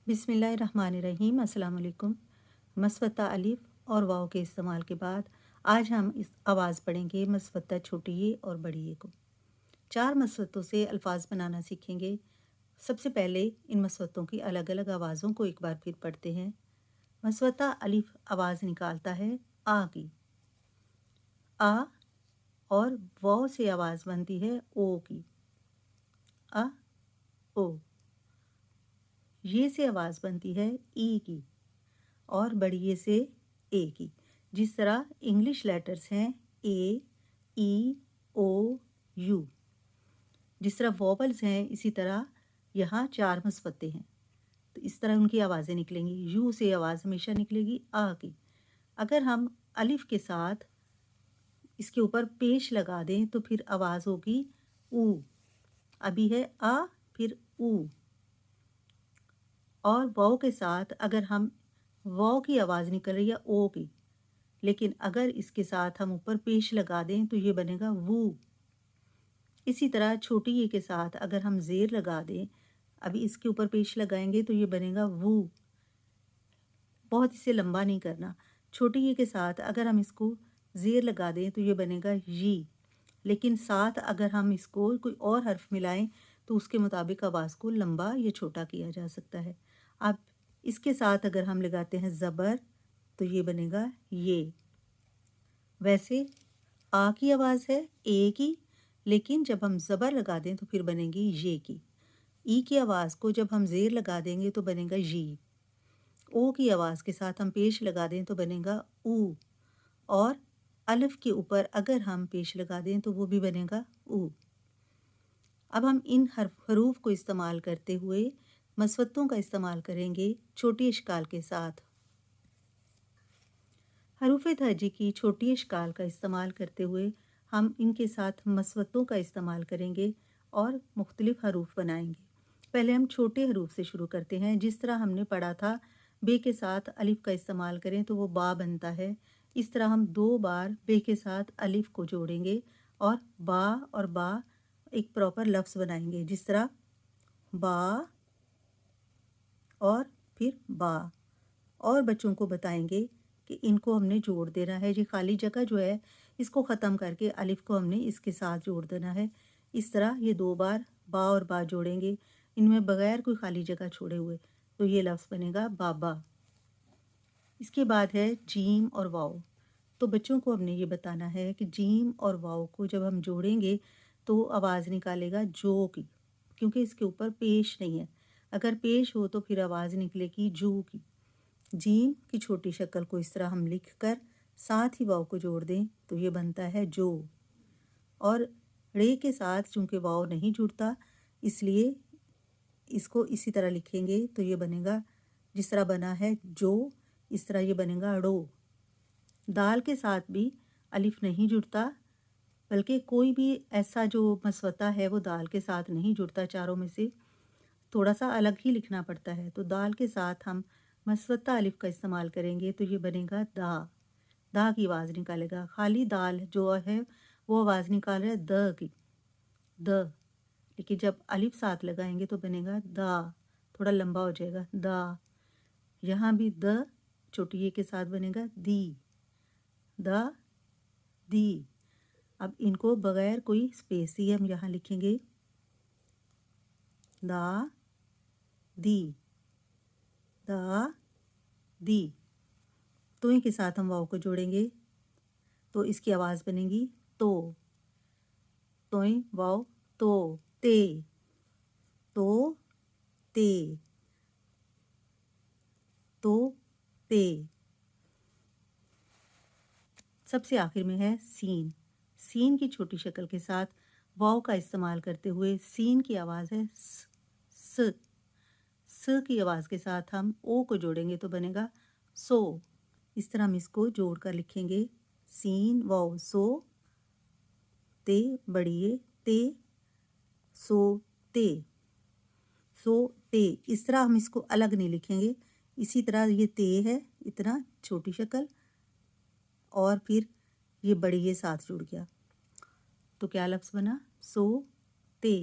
बिस्मिल्लाहिर्रहमानिर्रहीम। अस्सलाम वालेकुम। मसवत्ता अलिफ और वाव के इस्तेमाल के बाद आज हम इस आवाज़ पढ़ेंगे मसवत्ता छोटी ये और बड़ी ये को। 4 मसवत्तों से अल्फाज बनाना सीखेंगे। सबसे पहले इन मसवत्तों की अलग अलग आवाज़ों को एक बार फिर पढ़ते हैं। मसवत्ता अलिफ आवाज़ निकालता है आ की, आ, और वाव से आवाज़ बनती है ओ की, अ, ओ। ये से आवाज़ बनती है ई की और बड़ी ये से ए की। जिस तरह इंग्लिश लेटर्स हैं ए, ई, ओ, यू। जिस तरह वॉवल्स हैं इसी तरह यहाँ 4 मसवत्ते हैं, तो इस तरह उनकी आवाज़ें निकलेंगी। यू से आवाज़ हमेशा निकलेगी आ की। अगर हम अलिफ के साथ इसके ऊपर पेश लगा दें तो फिर आवाज़ होगी ऊ। अभी है आ, फिर ऊ। और वाव के साथ अगर हम वाव की आवाज़ निकल रही है ओ की, लेकिन अगर इसके साथ हम ऊपर पेश लगा दें तो ये बनेगा वू। इसी तरह छोटी ये के साथ अगर हम ज़ेर लगा दें, अभी इसके ऊपर पेश लगाएंगे तो ये बनेगा वू। बहुत इसे लंबा नहीं करना। छोटी ये के साथ अगर हम इसको ज़ेर लगा दें तो ये बनेगा यी, लेकिन साथ अगर हम इसको कोई और हर्फ मिलाएं तो उसके मुताबिक आवाज़ को लंबा या छोटा किया जा सकता है। अब इसके साथ अगर हम लगाते हैं ज़बर तो ये बनेगा ये। वैसे आ की आवाज़ है ए की, लेकिन जब हम ज़बर लगा दें तो फिर बनेगी ये की। ई की आवाज़ को जब हम ज़ेर लगा देंगे तो बनेगा जी। ओ की आवाज़ के साथ हम पेश लगा दें तो बनेगा ऊ, और अलिफ के ऊपर अगर हम पेश लगा दें तो वो भी बनेगा ऊ। अब हम इन हरूफ को इस्तेमाल करते हुए मसवत्तों का इस्तेमाल करेंगे छोटी इश्काल के साथ। हरूफ तहजी की छोटी इश्काल का इस्तेमाल करते हुए हम इनके साथ मसवत्तों का इस्तेमाल करेंगे और मुख्तलिफ हरूफ बनाएंगे। पहले हम छोटे हरूफ से शुरू करते हैं। जिस तरह हमने पढ़ा था बे के साथ अलिफ का इस्तेमाल करें तो वो बा बनता है। इस तरह हम 2 बार बे के साथ अलिफ को जोड़ेंगे और बा एक प्रॉपर लफ्ज़ बनाएंगे। जिस तरह बा और फिर बा, और बच्चों को बताएंगे कि इनको हमने जोड़ देना है। ये खाली जगह जो है इसको ख़त्म करके अलिफ को हमने इसके साथ जोड़ देना है। इस तरह ये 2 बार बा और बा जोड़ेंगे, इनमें बगैर कोई खाली जगह छोड़े हुए, तो ये लफ्ज़ बनेगा बाबा। इसके बाद है जीम और वाव। तो बच्चों को हमने ये बताना है कि जीम और वाव को जब हम जोड़ेंगे तो आवाज़ निकालेगा जो की, क्योंकि इसके ऊपर पेश नहीं है। अगर पेश हो तो फिर आवाज़ निकलेगी जू की। जीम की छोटी शक्ल को इस तरह हम लिख कर साथ ही वाव को जोड़ दें तो ये बनता है जो। और रे के साथ चूँकि वाव नहीं जुड़ता इसलिए इसको इसी तरह लिखेंगे तो ये बनेगा जिस तरह बना है जो, इस तरह ये बनेगा ड़ो। दाल के साथ भी अलिफ नहीं जुड़ता, बल्कि कोई भी ऐसा जो मसवत्ता है वो दाल के साथ नहीं जुड़ता। चारों में से थोड़ा सा अलग ही लिखना पड़ता है। तो दाल के साथ हम मसवत्ता अलिफ का इस्तेमाल करेंगे तो ये बनेगा दा। दा की आवाज़ निकालेगा। खाली दाल जो है वो आवाज़ निकाल रहा है द की, द। लेकिन जब अलिफ साथ लगाएंगे तो बनेगा दा, थोड़ा लंबा हो जाएगा दा। यहाँ भी द छोटी ये के साथ बनेगा दी, दा दी। अब इनको बगैर कोई स्पेस दिए हम यहाँ लिखेंगे दा दी, दा दी। तो के साथ हम वाव को जोड़ेंगे तो इसकी आवाज़ बनेगी तो। तोई वाव तो, ते, तो ते, तो ते। सबसे आखिर में है सीन। सीन की छोटी शक्ल के साथ वाव का इस्तेमाल करते हुए सीन की आवाज़ है स। स की आवाज़ के साथ हम ओ को जोड़ेंगे तो बनेगा सो। इस तरह हम इसको जोड़कर लिखेंगे सीन वाव सो, ते बड़िए ते, सो ते, सो ते। इस तरह हम इसको अलग नहीं लिखेंगे। इसी तरह ये ते है इतना छोटी शक्ल, और फिर ये बड़ी ये साथ जुड़ गया तो क्या लफ्ज़ बना सो ते।